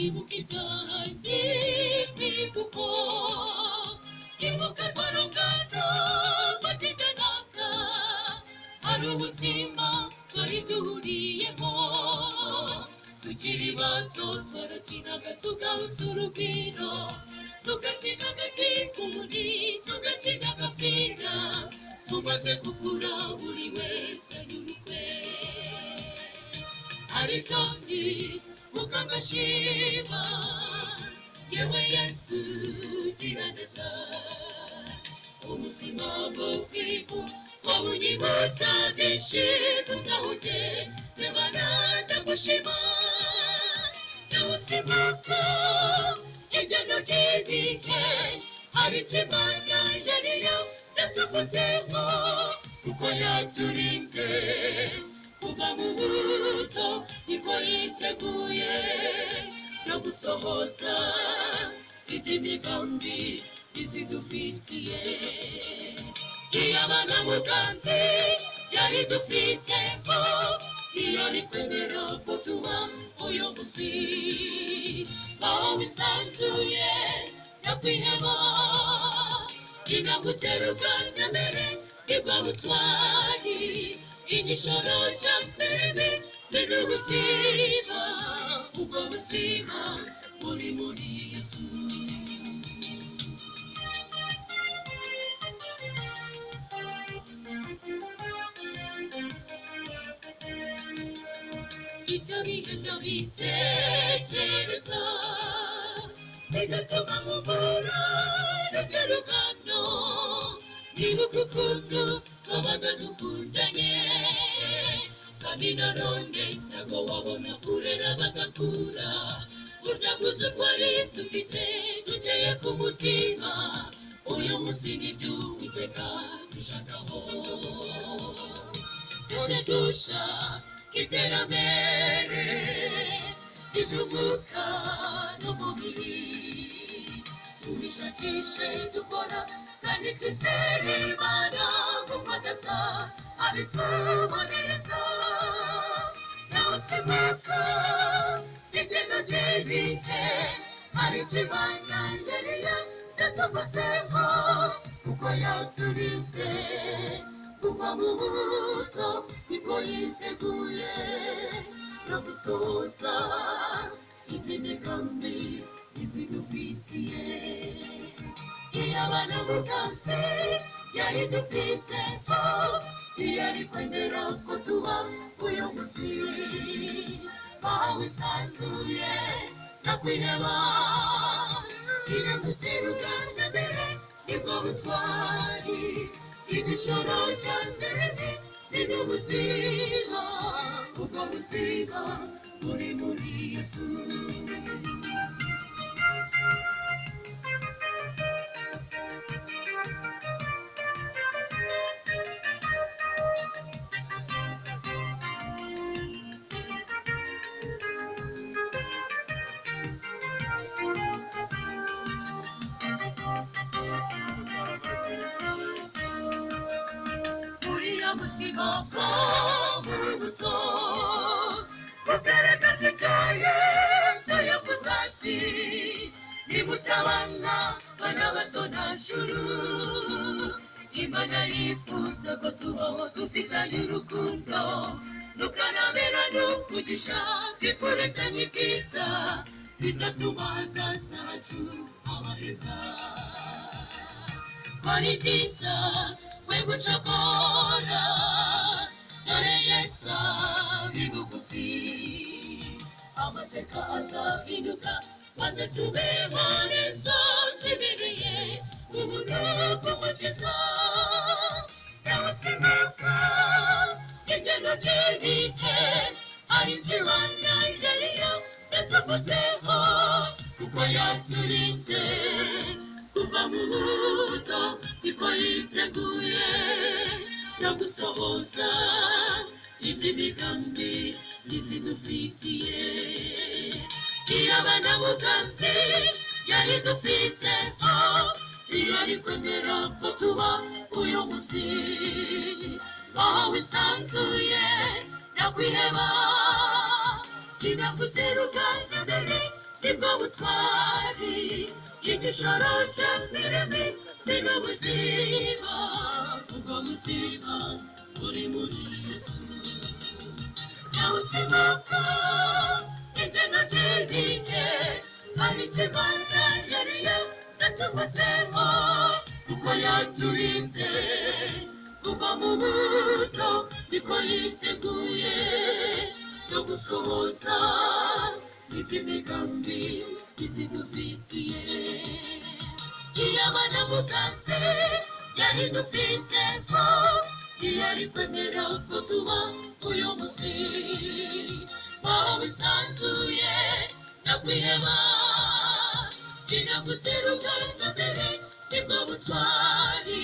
ibuka ibyanjye kwibuko ibuka rwarungano rwagendanaga hari ubuzima twari duhuriyeho tukiri bato twarakinaga tugahuza urugwiro tugakina agatimburi tugakina agapira tumaze gukura buri wese anyurukwe ariko ndibuka ngashima yewe Yesu ugira neza ubuzima bwo kwivu wabunyibutsa byinshi tuzawugeze ndagushima n'ubuzimako igeno ry'ibihe hari ikimana yariyo yatuvuzeho kuko yaturinze kuva mu buto niko yiteguye no gusohoza iby'imigambi izidufitiye iyo abana mugambi yari dufiteho iyo ari kwemera ko tuba uyu munsi aho wisanzuye nakwiheba inaguteruka nyamere ibwa butwari igishoro cya mbere si n'ubuzima ubwo buzima buri muri Yesu ibyo bitekereza bigatuma nkubura n'akarugano nibuka ukuntu twabaga dukundanye kandi nanone ntabwo wabona kurera bagakura burya bwuzu twari dufite dukeye ku mutima uyu munsi nibyo Uwiteka dushakaho twese dushaka iterambere ry'umwuka n'umubiri tubishakishe dukora kandi twizere Imana kuko Data abitubonereza nawe usimuka igeno ry'ibihe hari ikimana yariyo yatuvuzeho kuko yaturinze kuva mu buto niko yiteguye no gusohoza iby'imigambi izidufitiye iyo abana mugambi yari dufiteho iyo ari kwemera ko tuba uyu munsi aho wisanzuye nakwiheba inaguteruka nyamere nibwo butwari igishoro cya mbere si n'ubuzima ubwo buzima buri muri Yesu ubuzima bwo mu buto bugaragaza icyo Yesu yavuze ati nimutabana bana bato nta juru Imana yifuza ko tubaho dufitanye urukundo tukanabera n'umugisha twifurizanye ibyiza bizatuma hazaza hacu haba heza hari byiza we gucogora dore Yesu ari bugufi amateka azahinduka maze tubeho neza tubereye ubuntu bw'umukiza nawe usimuka igeno ry'ibihe hari ikimana yariyo yatuvuzeho kuko yaturinze kuva mu buto niko yiteguye no gusohoza iby'imigambi izidufitiye iyo abana mugambi yari dufiteho iyo ari kwemera ko tuba uyu munsi aho wisanzuye nakwiheba inaguteruka nyamere nibwo butwari igishoro cya mbere mw'isi n'ubuzima ubwo buzima buri muri Yesu yawusimbuka igeno ry'ibinye hari ikimana yari yaratuvuzemo kuko yaturinze kuva mu buto niko yiteguye no gusohoza iby'imigambi izidufitiye iyabana mugambi yari dufiteho iyari kwemera ko tuba uyu munsi waho wisanzuye no kwiheba inagutera ubwana mbere nibwo butwari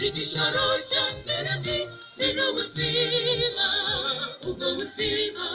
igishoro cya mbere mw'isi n'ubuzima ubwo buzima